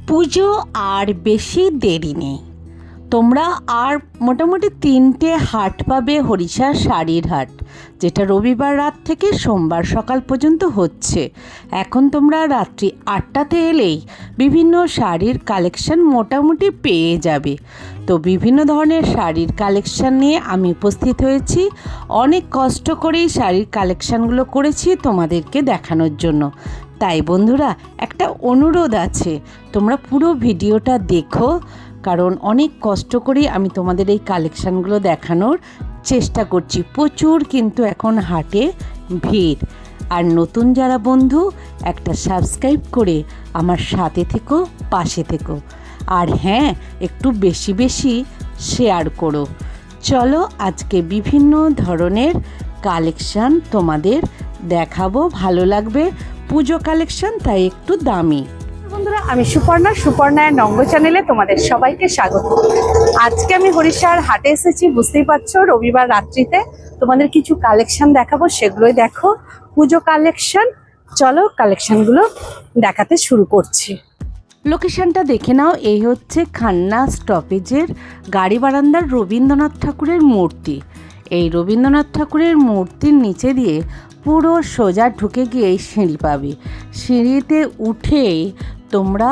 পুজো আর বেশি দেরি নেই। তোমরা আর মোটামুটি 3টে হাট পাবে, হরিষার শাড়ির হাট, যেটা রবিবার রাত থেকে সোমবার সকাল পর্যন্ত হচ্ছে। এখন তোমরা রাত্রি 8টাতে এলেই বিভিন্ন শাড়ির কালেকশন মোটামুটি পেয়ে যাবে। তো বিভিন্ন ধরনের শাড়ির কালেকশন নিয়ে আমি উপস্থিত হয়েছি। অনেক কষ্ট করেই শাড়ির কালেকশানগুলো করেছি তোমাদেরকে দেখানোর জন্য। তাই বন্ধুরা, একটা অনুরোধ আছে, তোমরা পুরো ভিডিওটা দেখো, কারণ অনেক কষ্ট করে আমি তোমাদের এই কালেকশানগুলো দেখানোর চেষ্টা করছি। প্রচুর কিন্তু এখন হাটে ভিড়। আর নতুন যারা বন্ধু, একটা সাবস্ক্রাইব করে আমার সাথে থেকো, পাশে থেকো। আর হ্যাঁ, একটু বেশি বেশি শেয়ার করো। চলো আজকে বিভিন্ন ধরনের কালেকশান তোমাদের দেখাবো, ভালো লাগবে। পুজো কালেকশন, তাই একটু দামি। বন্ধুরা, আমি সুপর্ণার নঙ্গ চ্যানেলে তোমাদের সবাইকে স্বাগত। আজকে আমি হরিষার হাটে এসেছি, বুঝতেই পারছো, রবিবার রাত্রিতে তোমাদের কিছু কালেকশন দেখাবো, সেগুলোই দেখো পুজো কালেকশন। চলো কালেকশনগুলো দেখাতে শুরু করছি। লোকেশনটা দেখে নাও। এই হচ্ছে খান্না স্টপেজের গাড়ি বারান্দার রবীন্দ্রনাথ ঠাকুরের মূর্তি। এই রবীন্দ্রনাথ ঠাকুরের মূর্তির নিচে দিয়ে পুরো সোজা ঢুকে গিয়ে সিঁড়ি পাবে। সিঁড়িতে উঠেই তোমরা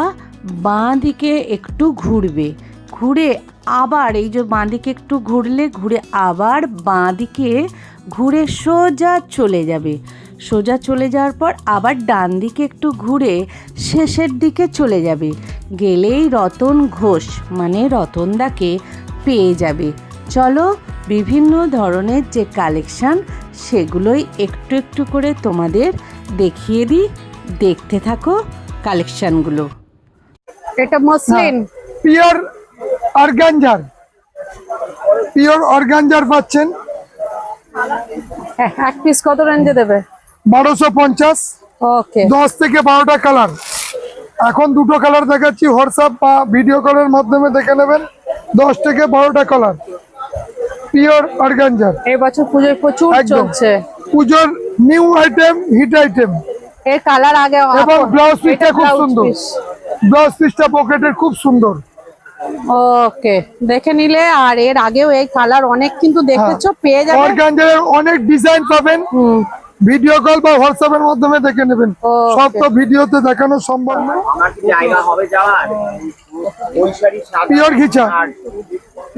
বাঁ দিকে একটু ঘুরবে, ঘুরে আবার এই যে বাঁ দিকে একটু ঘুরে আবার বাঁ দিকে ঘুরে সোজা চলে যাবে। সোজা চলে যাওয়ার পর আবার ডান দিকে একটু ঘুরে শেষের দিকে চলে যাবে। গেলেই রতন ঘোষ মানে রতনদাকে পেয়ে যাবে। চলো বিভিন্ন ধরনের যে কালেকশান, সেগুলোই একটু একটু করে তোমাদের দেখিয়ে দিই, দেখতে থাকো কালেকশানগুলো। এটা মসলিন পিওর অর্গানজার পাচ্ছেন। এক পিস কত রেঞ্জে দেবে? 1250। ওকে, 10 থেকে 12টা কালার। এখন দুটো কালার দেখাচ্ছি, হোয়াটসঅ্যাপ বা ভিডিও কলের মাধ্যমে দেখে নেবেন। 10 থেকে 12টা কালার, পিওর অর্গানজার। এই বছর পুজোয় প্রচুর চলছে। পুজোর নিউ আইটেম, হিট আইটেম। এর কালার আগে এবং ব্লাউজ পিসটা খুব সুন্দর। ব্লাউজ পিসটা পকেটের খুব সুন্দর। ওকে, দেখে নিলে। আর এর আগেও এই কালার অনেক কিন্তু দেখেছো, পেয়ে যাবে। অর্গানজারের অনেক ডিজাইন পাবেন। ভিডিও কল বা হোয়াটসঅ্যাপের মাধ্যমে দেখে নেবেন। সব তো ভিডিওতে দেখানো সম্ভব নয়। পিওর ঘিচা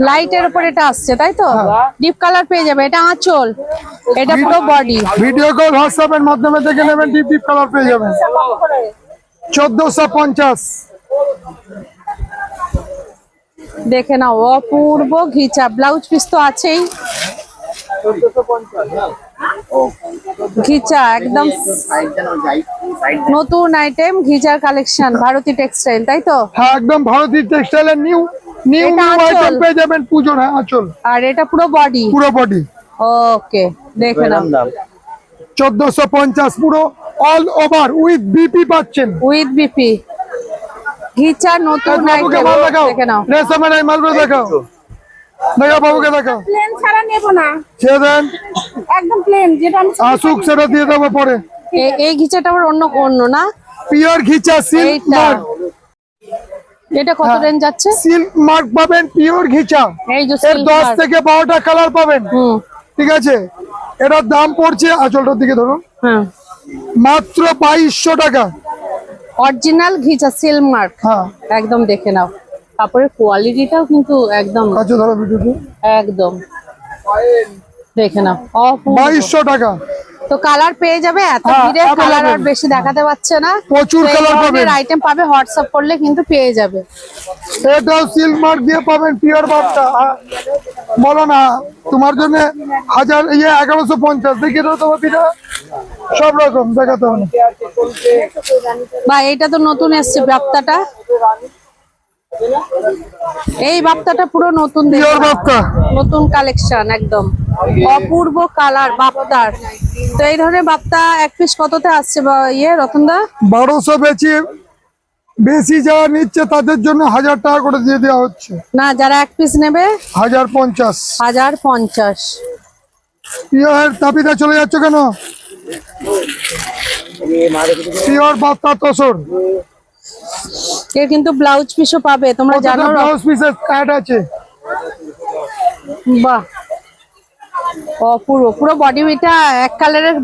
লাইটের উপর এটা আসছে, তাই তো? ডিপ কালার পেয়ে যাবে। এটা আঁচল, এটা পুরো বডি। ভিডিও কল হোয়াটসঅ্যাপের মাধ্যমে দেখে নেবেন, ডিপ ডিপ কালার পেয়ে যাবেন। 1450। দেখে নাও, অপূর্ব ঘিচা। ব্লাউজ পিস তো আছেই। ঘিচা একদম নতুন আইটেম, ঘিচার কালেকশন, ভারতী টেক্সটাইল, তাই তো? হ্যাঁ, একদম ভারতী টেক্সটাইলের নিউ আইটেম পেয়ে যাবেন পুজোর। হ্যাঁ, আঁচল। আর এটা পুরো বডি। ওকে, দেখে নাও। 1450 পুরো অল ওভার উইথ বিপি পাচ্ছেন। উইথ বিপি ঘিচা, নতুন আইটেম। দেখে নাও। রেশমের এই মালগুলো দেখাও, বাবুকে দেখাও। প্লেন ছাড়া নেব না, সে দেন একদম প্লেন, যেটা আমি আসুক সেটা দিয়ে দেবো পরে। এই ঘিচাটা আবার অন্য না? পিওর ঘিচা সিল্ক এইটা। মার্ক। এটা কত রেঞ্জ যাচ্ছে? সিল্ক মার্ক পাবেন, পিওর ঘিচা। এই যে এর 10 থেকে 12টা কালার পাবেন। ঠিক আছে, এটার দাম পড়ছে, আঁচলটার দিকে ধরুন, মাত্র 2200 টাকা। Original Ghicha silk mark. হ্যাঁ, একদম দেখে নাও। কাপড়ের কোয়ালিটিটাও কিন্তু একদম কাছে ধরো ভিডিওতে। একদম দেখে নাও, 2200 টাকা। তো কালার পেয়ে যাবে। এত ভিড়ে কালার আর বেশি দেখাতে পারছে না, প্রচুর কালার পাবেন। আইটেম পাবে, হোয়াটসঅ্যাপ করলে কিন্তু পেয়ে যাবে। এটাও সিল্ক মার্ক দিয়ে পাবেন, পিওর বাপটা। বলো না তোমার জন্য 1150 দেখিয়ে দাও তোমার পিঠা, সব রকম দেখাতে হবে। বা এটা তো নতুন এসছে বাপ্তাটা। এই বাপ্তাটা পুরো নতুন, নতুন কালেকশন, একদম অপূর্ব কালার বাপ্তার। তো এই ধরনের বাপ্তা এক পিস কততে আসছে রতনদা? 1200 বেশি যারা নিচ্ছে তাদের জন্য 1000 টাকা করে দিয়ে দেওয়া হচ্ছে। না, যারা এক পিস নেবে 1050। 1050। পিওর তাপিতা চলে যাচ্ছে কেন? পিওর বাপ্তা তসর। এর কিন্তু ব্লাউজ পিসও পাবে, তোমরা জানো। ব্লাউজ পিসের অ্যাড আছে। বাহ, অপূর্ব। পুরো বডি এটা এক কালারের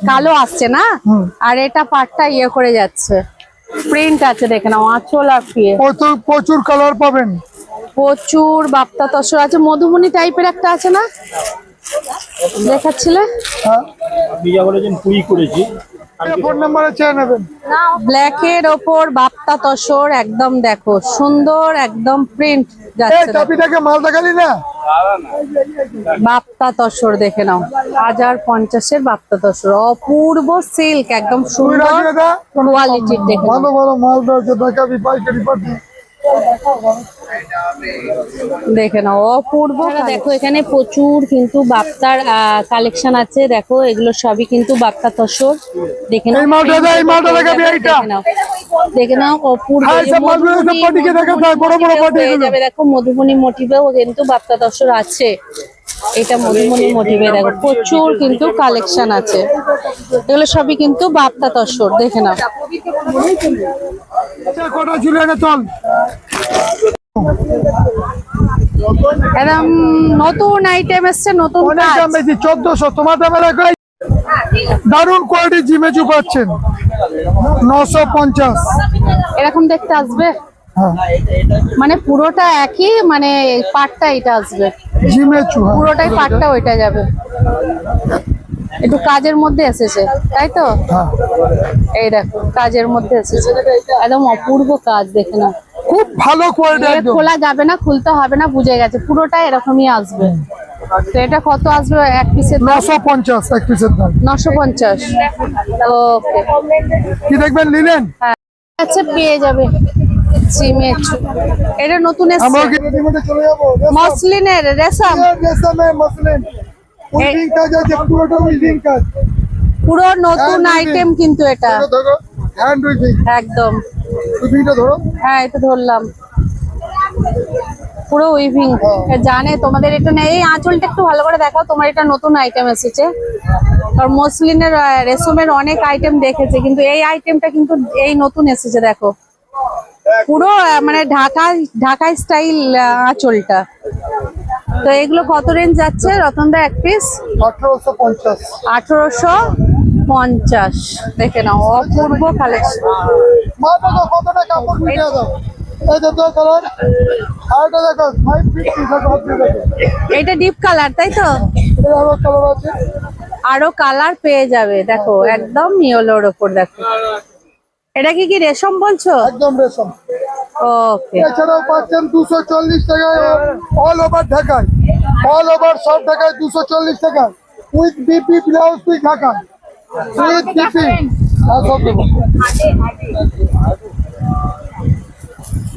কালো আসছে না, আর এটা পাটটা ইয়ে করে যাচ্ছে, প্রিন্ট আছে দেখে নাও, আঁচল আর ফিয়ে প্রচুর কালার পাবেন, প্রচুর বাপ্তা তসর আছে। মধুমণি টাইপের একটা আছে না, দেখাচ্ছিলে? ফোন নাম্বারে চেয়ে নেবেন। ব্ল্যাকের ওপর বাপ্তা তসর, একদম দেখো সুন্দর, একদম প্রিন্ট এই যাচ্ছে। চাবিটাকে মাল দেখালি না? বাপ্তা তসর দেখে নাও, 1050-এর বাপ্তা তসর, অপূর্ব সিল্ক, একদম সুন্দর কোয়ালিটির। দেখে নাও, ভালো ভালো মাল রয়েছে, দেখাবি পাইকারি পাটি। দেখে নাও অপূর্ব। দেখো এখানে প্রচুর কিন্তু বাপ্তার কালেকশন আছে, দেখো এগুলো সবই কিন্তু বাপ্তা তসর। দেখে নাও, এই মালটা দে, এই মালটা দেখাবি, এইটা দেখে নাও অপূর্ব। হ্যাঁ, সব মালগুলো সব পাটিকে দেখাতে হয়, বড় বড় পাটি হয়ে যাবে। দেখো মধুবনী মোটিভেও কিন্তু বাপ্তা তসর আছে, এটা মধুবনী মোটিভে। দেখো প্রচুর কিন্তু কালেকশন আছে, এগুলো সবই কিন্তু বাপ্তা তসর। দেখে নাও কটা ছিল এটা, চল। একদম নতুন আইটেম এসছে, নতুন অনেক কাজ। দাম বেশি, 1400। তোমার দামে রাখো। দারুণ কোয়ালিটি জিমেচু পাচ্ছেন, 950। এরকম দেখতে আসবে, হ্যাঁ, মানে পুরোটা একই, মানে পাটটা এটা আসবে, জিমেচু। হ্যাঁ, পুরোটাই পাটটা ওইটা যাবে। একটু কাজের মধ্যে এসেছে, তাই তো? হ্যাঁ, এই দেখো কাজের মধ্যে এসেছে, একদম অপূর্ব কাজ। দেখে না, খুব ভালো কোয়ালিটি একদম। খোলা যাবে না, খুলতে হবে না, বুঝে গেছে, পুরোটা এরকমই আসবে। তো এটা কত আসবে এক পিসের? 950 এক পিসের দাম। 950। ওকে, কি দেখবেন, নিলেন? আচ্ছা পেয়ে যাবে সিমেচু। এটা নতুন আমরা এসেছে, কি রেডিমেডে চলে যাবো? মসলিনের রেশম, রেশমে মসলিন উইভিং কাজ আছে, পুরোটা উইভিং কাজ। পুরো নতুন হ্যাঁ, আইটেম কিন্তু এটা, ধরো হ্যান্ড উইভিং, একদম। উইভিংটা ধরো। হ্যাঁ এটা ধরলাম, পুরো উইভিং। জানে তোমাদের এটা নেই। এই আঁচলটা একটু ভালো করে দেখাও, তোমার এটা নতুন আইটেম এসেছে। আর মসলিনের রেশমের অনেক আইটেম দেখেছে, কিন্তু এই আইটেমটা কিন্তু এই নতুন এসেছে। দেখো পুরো মানে ঢাকা স্টাইল আঁচলটা। তো এগুলো কত রেঞ্জ যাচ্ছে রতনদা এক পিস? 1850। 1850। দেখে নাও অপূর্ব কালেকশন। মা দেখো কতটা কাপড় মিটে দাও। এই দেখো কালার, আর এটা দেখো 550 দেখো, আপনি দেখো এটা ডিপ কালার, তাই তো? এটা আরো কালার আছে, আরো কালার পেয়ে যাবে। দেখো একদম ইয়েলোর ওপর। দেখো এটা কি কি রেশম বলছো? একদম রেশম। ওকে, এছাড়াও পাচ্ছেন 240 টাকায় অল ওভার ঢাকায়, অল ওভার সব ঢাকায় 240 টাকা with BP blouse piece Dhaka, with BP.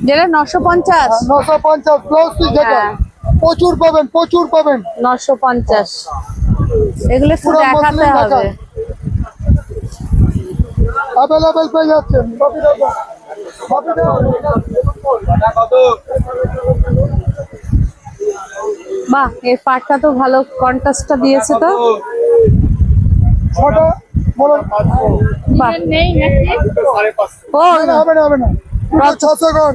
যেটা 950। 950 ব্লাউজ পিস ঢাকা, হ্যাঁ। প্রচুর পাবেন, প্রচুর পাবেন। 950, এগুলো একটু পুরো দেখাতে মসলিন ঢাকা হবে। অ্যাভেলেবেল পেয়ে যাচ্ছেন। বাহ, এই পাটটা তো ভালো কন্ট্রাস্টটা দিয়েছে তো। ছটা বলুন। বাহ, ও হবে না, হবে না, 600 কর।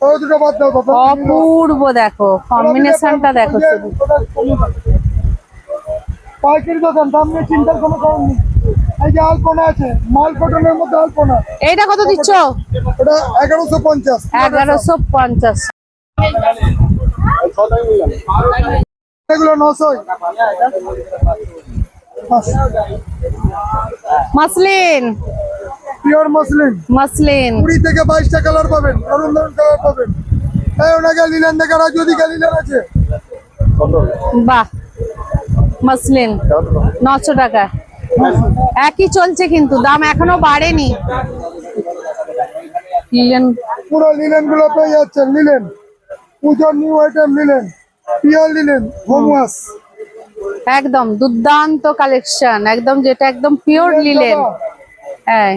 ওই দুটো বাদ দাও বাবা। অপূর্ব। দেখো কম্বিনেশনটা দেখো শুধু। পাইকারি দোকান, দাম নিয়ে চিন্তার কোনো কারণ নেই। এই যে আলপনা আছে, মাল কটনের মধ্যে আলপনা, এইটা কত দিচ্ছ? ওটা 1150। 1150। এগুলো 900। মসলিন, পিওর মসলিন, মসলিন 20 থেকে 22টা কালার পাবেন, দারুণ দারুণ কালার পাবেন। এই ওনাকে লিলেন দেখা, যদি লিলেন আছে। বাহ, মসলিন 900 টাকা একই চলছে, কিন্তু দাম এখনো বাড়েনি। লিলেন, পুরো লিলেন গুলো পেয়ে যাচ্ছেন, লিলেন পুজোর new item, linen pure linen, home wash. একদম দুর্দান্ত কালেকশন, একদম যেটা একদম পিওর লিলেন। হ্যাঁ,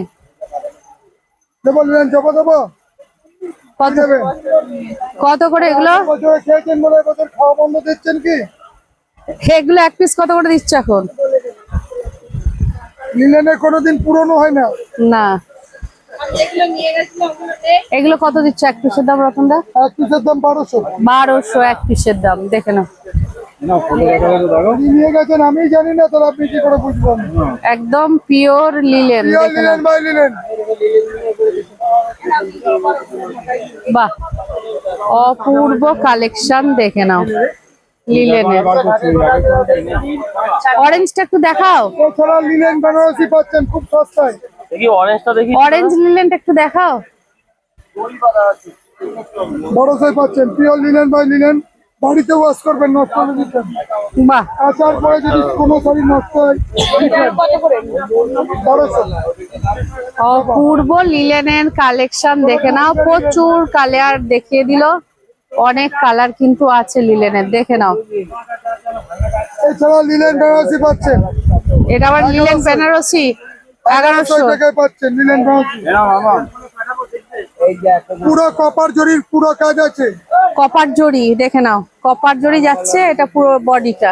দেবো লিলেন, জবা দেবো। কত দেবেন কত করে এগুলো? বছরে খেয়েছেন বলে বছর খাওয়া বন্ধ দিচ্ছেন কি? এগুলো এক পিস কত করে দিচ্ছ এখন? লিলেনের কোনোদিন পুরনো হয় না। না, এগুলো কত দিচ্ছ এক পিসের দাম রতনদা? এক পিসের দাম 1200। 1200 এক পিসের দাম, দেখে নাও। আপনি নিয়ে গেছেন আমি জানি না, তাহলে আপনি কি করে বুঝবেন? একদম পিওর লিলেন, পিওর দেখে নাও। Linen by linen. বাহ, অপূর্ব কালেকশন, দেখে নাও লিলেনের। অরেঞ্জটা একটু দেখাও, এছাড়া লিনেন বেনারসি পাচ্ছেন খুব সস্তায়। অরেঞ্জ লিলেনটা একটু দেখাও। বড় সাইজ পাচ্ছেন পিওর লিনেন বাই লিনেন। বাড়িতে ওয়াশ করবেন, নষ্ট হলে দিচ্ছেন। বাহ, আসার পরে যদি কোনো শাড়ি নষ্ট হয় 1200। অপূর্ব লিলেনের কালেকশন, দেখে নাও। প্রচুর কালার দেখিয়ে দিল, অনেক কালার কিন্তু আছে লিলেনের, দেখে নাও। এছাড়া লিনেন বেনারসি পাচ্ছেন এটা আবার লিলেন বেনারসি 1100 টাকায় পাচ্ছেন। লিনেন বেনারসি পুরো কপার জরির পুরো কাজ আছে। কপার জড়ি, দেখে নাও, কপার জড়ি যাচ্ছে, এটা পুরো বডিটা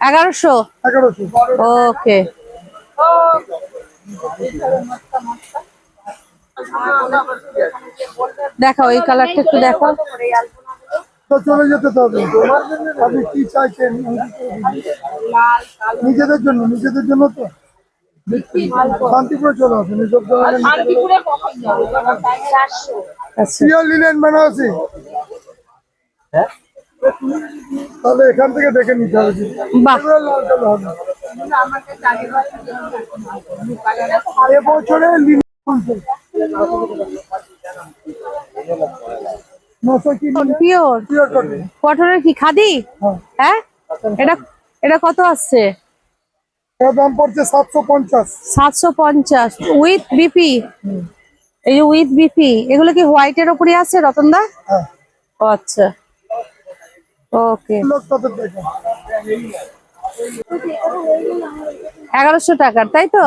1100। 1100। ওকে, দেখাও এই কালারটা একটু দেখাও। তো চলে যেতে হবে। আপনি কি চাইছেন? নিজেদের জন্য, নিজেদের জন্য তো শান্তিপুরে চলে আসেন। এসব আচ্ছা, পিওর লিনেন বেনারসি। তাহলে এখান থেকে দেখে নিতে হবে। বাহ, এগুলো লাল কালো হবে। এবছরে লিনেন খুলছে 900 কি পিওর পিওর কটন। কটনের কি খাদি? হ্যাঁ। হ্যাঁ, এটা এটা কত আসছে? এর দাম পড়ছে 750। 750 উইথ বিপি। এই যে উইথ বিপি, এগুলো কি হোয়াইটের উপরে আছে রতনদা? হ্যাঁ, ও আচ্ছা, ওকে। লোক কত টাকা? 1100 টাকার, তাই তো?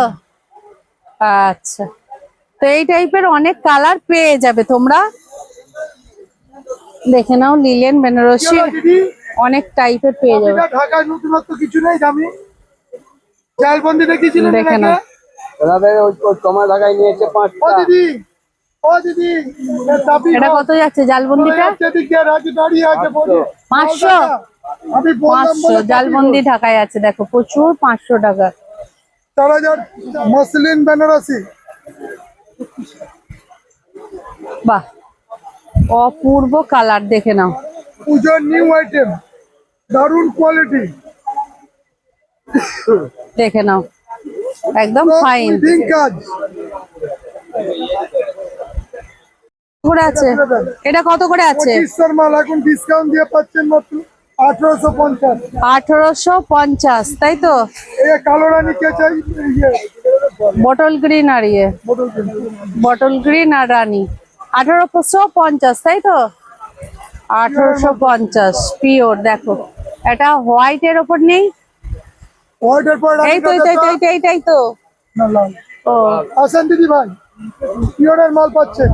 আচ্ছা, তো এই টাইপের অনেক কালার পেয়ে যাবে তোমরা, দেখে নাও। লিলেন বেনারসি দিদি অনেক টাইপের পেয়ে যাবে, এটা ঢাকায় নতুনত্ব কিছু নেই দামি। জালবন্দি দেখিয়েছিলেন দেখে নাও। তোমার ঢাকায় নিয়েছে ও দিদি, ও দিদি এটা কত যাচ্ছে জালবন্দিটা? রাজু দাঁড়িয়ে আছে 500। আমি বললাম 500 জালবন্দি ঢাকায় আছে, দেখো প্রচুর, 500 টাকা। 4000 মসলিন বেনারসি। বাহ, অপূর্ব কালার, দেখে নাও। পুজোর নিউ আইটেম, দারুন কোয়ালিটি। দেখে নাও, একদম ফাইন। উইভিং কাজ করে আছে, এটা কত করে আছে? 2500 মাল এখন ডিসকাউন্ট দিয়ে পাচ্ছেন মাত্র 1850। 1850, তাই তো? এই কালো রানী কে চাই? বটল গ্রিন আর ইয়ে, বটল গ্রিন আর রানী 1850, তাই তো? 1850 পিওর। দেখো, এটা হোয়াইটের ওপর নেই, হোয়াইটের পর এই তো এইটাই তো। না লাল। ও আসেন দিদি ভাই, পিওরের মাল পাচ্ছেন।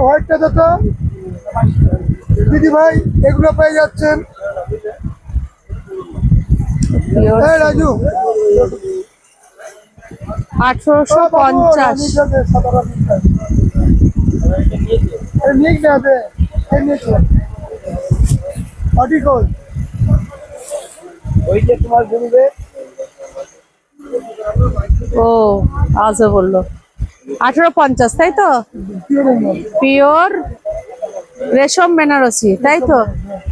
হোয়াইটটা তো দিদি ভাই এগুলো পেয়ে যাচ্ছেন। পিওর এই রাজু 1850। ও আজও বললো 1850, তাই তো? পিওর রেশম বেনারসি, তাই তো?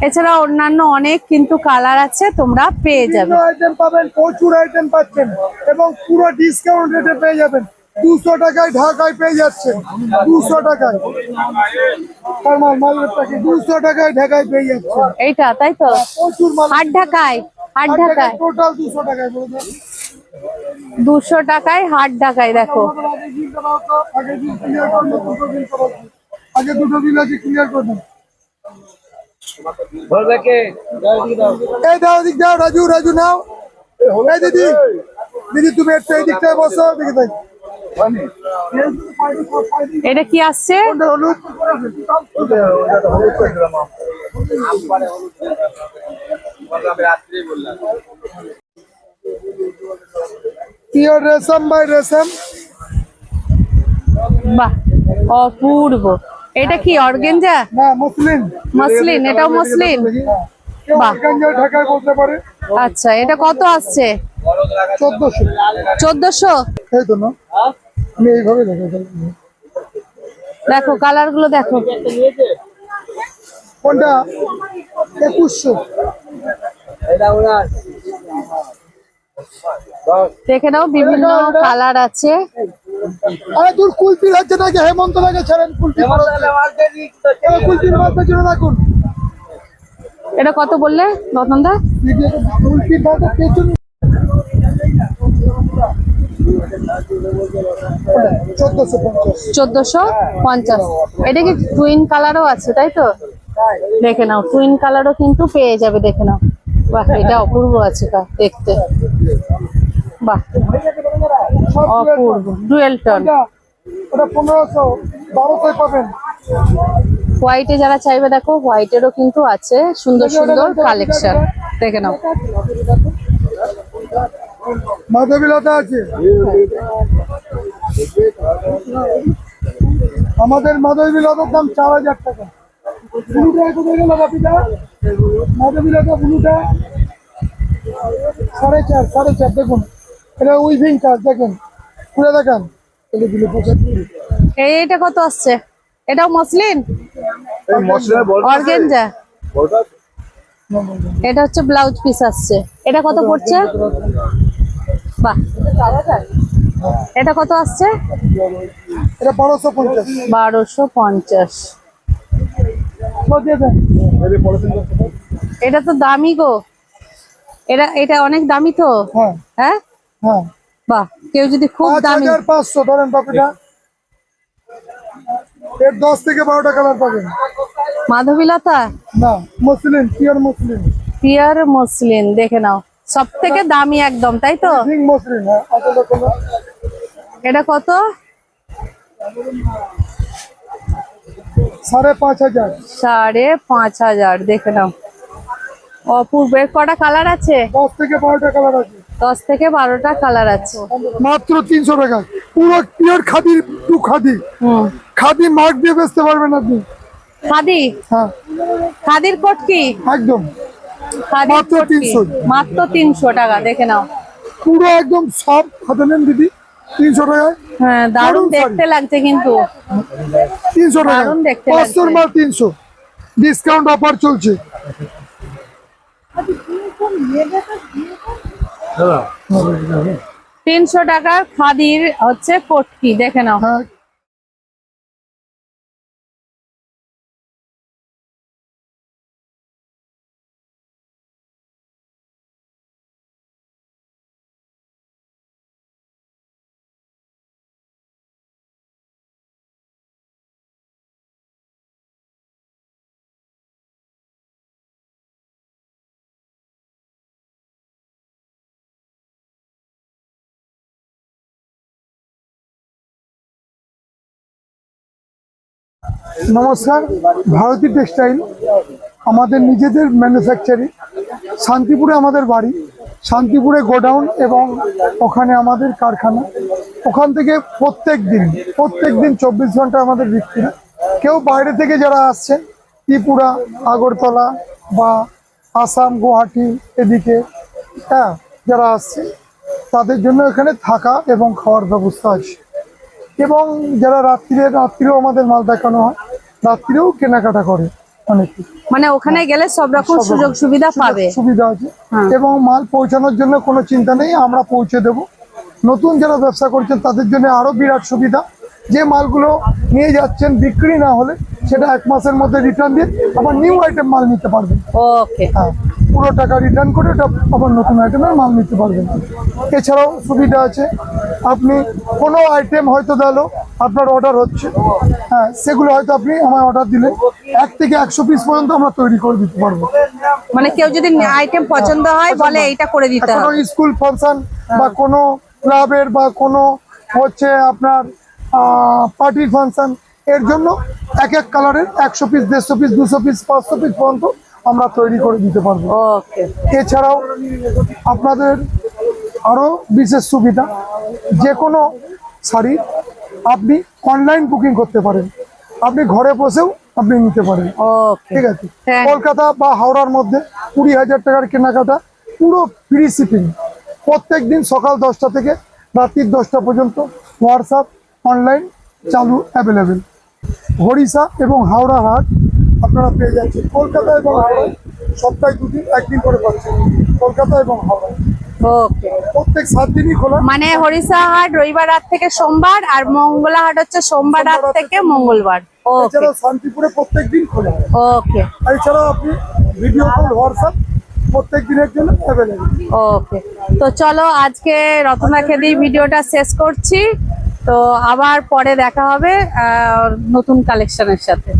এছাড়া অন্যান্য অনেক কিন্তু কালার আছে, তোমরা পেয়ে যাবে। আইটেম পাবেন, প্রচুর আইটেম পাচ্ছেন এবং পুরো ডিসকাউন্ট রেটে পেয়ে যাবেন। 200 টাকায় ঢাকায় পেয়ে যাচ্ছেন। 200 টাকায় 200 টাকায় ঢাকায় পেয়ে যাচ্ছেন। এইটা, তাই তো? প্রচুর মাল হাট ঢাকায়, হাট ঢাকায় টোটাল 200 টাকায় বলে দেন। 200 টাকায় হাট ঢাকায়। দেখো, আগে দুটো বিল আছে, ক্লিয়ার করে দেন। এই দাও, দিক দাও, রাজু রাজু নাও। এই দিদি, দিদি তুমি একটু এই দিকটায় বসো, দেখে তাই এটা কি আসছে? হলুদ পিওর রেশম বাই রেশম। বাহ, অপূর্ব। এটা কি অর্গেঞ্জা? না মসলিন। মসলিন, এটাও মসলিন। কেউ বাহ। অর্গানজা ঢাকায় বলতে পারে। আচ্ছা, এটা কত আসছে? 1400। 1400। এই তো না, আমি এইভাবে দেখো। দেখো কালার গুলো দেখো। কোনটা? 2100। এটা ওনার দেখে নাও, বিভিন্ন কালার আছে। আরে দূর কুলপির হচ্ছে নাকি হেমন্ত লাগে ছাড়েন কুলপি কুলপির মাল পেছনে রাখুন। এটা কত বললে রতনদা? কুলপির মাল পেছনে 1450। 1450। এটা কি টুইন কালারও আছে, তাই তো? দেখে নাও, টুইন কালারও কিন্তু পেয়ে যাবে। দেখে নাও, বাহ, এটা অপূর্ব আছে দেখতে। বাহ, অপূর্ব। Dual tone. ওটা 1500, 1200 পাবেন। হোয়াইটে যারা চাইবে, দেখো হোয়াইটেরও কিন্তু আছে সুন্দর সুন্দর কালেকশন। দেখে নাও। মাধবীলতা আছে আমাদের। মাধবীলতার দাম 4000 টাকা। ব্লুটা কোথায় গেল বাপিটা? মাধবীলতা ব্লুটা 4.5 দেখুন। এটা উইভিং কাজ দেখেন, খুলে দেখান। এইটা কত আসছে? এটাও মসলিন অর্গেঞ্জা। এটা হচ্ছে ব্লাউজ পিস আসছে। এটা কত পড়ছে? বাহ, এটা কত আসছে? এটা 1250। 1250। দিয়ে দেন। এটা তো দামি গো। এটা অনেক দামি তো। হ্যাঁ হ্যাঁ, হ্যাঁ। বাহ, কেউ যদি খুব দামি। 5500 ধরেন বাপিটা। এর 10 থেকে 12টা কালার পাবেন। মাধবীলতা না muslin, pure muslin. Pure muslin. দেখে নাও, সব থেকে দামি একদম, তাই তো? Pink muslin. হ্যাঁ, আসলে কোনো এটা কত? 5500। 5500। দেখে নাও, অপূর্ব। এর কটা কালার আছে? 10 থেকে 12টা কালার আছে। 10 থেকে 12টা কালার আছে। মাত্র 300 টাকা। পুরো পিওর খাদি, টু খাদি। খাদি মার্ক দিয়ে বেচতে পারবেন আপনি। খাদি? হ্যাঁ খাদির কোট কি? একদম খাদির মাত্র কোট কি? 300। মাত্র 300 টাকা। দেখে নাও। পুরো একদম সব হাতে নেন দিদি, 300 টাকায়। হ্যাঁ, দারুণ দারুণ দেখতে লাগছে কিন্তু। 300 টাকা। দারুণ দেখতে 500 লাগছে। মাল 300। ডিসকাউন্ট অফার চলছে। 300 টাকার খাদির হচ্ছে কোট কি? দেখে নাও। হ্যাঁ নমস্কার, ভারতী টেক্সটাইল আমাদের নিজেদের ম্যানুফ্যাকচারিং। শান্তিপুরে আমাদের বাড়ি, শান্তিপুরে গোডাউন এবং ওখানে আমাদের কারখানা। ওখান থেকে প্রত্যেক দিন 24 ঘন্টা আমাদের বিক্রি। কেউ বাইরে থেকে যারা আসছেন, ত্রিপুরা, আগরতলা বা আসাম, গুয়াহাটি এদিকে, হ্যাঁ, যারা আসছে তাদের জন্য এখানে থাকা এবং খাওয়ার ব্যবস্থা আছে। এবং যারা রাত্রিরেও আমাদের মাল দেখানো হয়, রাত্রিরেও কেনাকাটা করে অনেকে। মানে ওখানে গেলে সব রকম সুযোগ সুবিধা পাবে। সুবিধা আছে হ্যাঁ। এবং মাল পৌঁছানোর জন্য কোনো চিন্তা নেই, আমরা পৌঁছে দেব। নতুন যারা ব্যবসা করছেন তাদের জন্য আরো বিরাট সুবিধা। যে মালগুলো নিয়ে যাচ্ছেন বিক্রি না হলে সেটা 1 মাসের মধ্যে রিটার্ন দিয়ে আবার নিউ আইটেম মাল নিতে পারবেন। ওকে। হ্যাঁ, পুরো টাকা রিটার্ন করে ওটা আবার নতুন আইটেমের মাল নিতে পারবেন। এছাড়াও সুবিধা আছে, আপনি কোনো আইটেম হয়তো দিলো, আপনার অর্ডার হচ্ছে, হ্যাঁ, সেগুলো হয়তো আপনি আমায় অর্ডার দিলে 1 থেকে 100 পিস পর্যন্ত আমরা তৈরি করে দিতে পারবো। মানে কেউ যদি আইটেম পছন্দ হয় বলে এইটা করে দিতে কোনো হবে। স্কুল ফাংশন বা কোনো ক্লাবের বা কোনো হচ্ছে আপনার পার্টির ফাংশন, এর জন্য এক কালারের 100 পিস, 150 পিস, 200 পিস, 500 পিস পর্যন্ত আমরা তৈরি করে দিতে পারবো। ওকে। এছাড়াও আপনাদের আরো বিশেষ সুবিধা, যে কোনো শাড়ি আপনি অনলাইন বুকিং করতে পারেন, আপনি ঘরে বসেও আপনি নিতে পারেন। ওকে, ঠিক আছে, Thank you. কলকাতা বা হাওড়ার মধ্যে 20,000 টাকার কেনাকাটা পুরো ফ্রি শিপিং। প্রত্যেক দিন সকাল 10টা থেকে রাত্রি 10টা পর্যন্ত হোয়াটসঅ্যাপ অনলাইন চালু অ্যাভেলেবেল। হরিষা এবং হাওড়া হাট আপনারা পেয়ে যাচ্ছেন। কলকাতা এবং হাওড়ায় সপ্তাহে 2 দিন, 1 দিন করে পাচ্ছেন কলকাতা এবং হাওড়া। ওকে, প্রত্যেক 7 দিনই খোলা। মানে হরিষা হাট রবিবার রাত থেকে সোমবার, আর মঙ্গলা হাট হচ্ছে সোমবার রাত থেকে মঙ্গলবার। ওকে এছাড়া শান্তিপুরে প্রত্যেক দিন খোলা। ওকে আর এছাড়া আপনি ভিডিও কল হোয়াটসঅ্যাপ প্রত্যেক দিনের জন্য অ্যাভেলেবেল। ওকে, তো চলো আজকে রত্নাকে দিয়ে ভিডিওটা শেষ করছি। তো আবার পরে দেখা হবে নতুন কালেকশনের সাথে।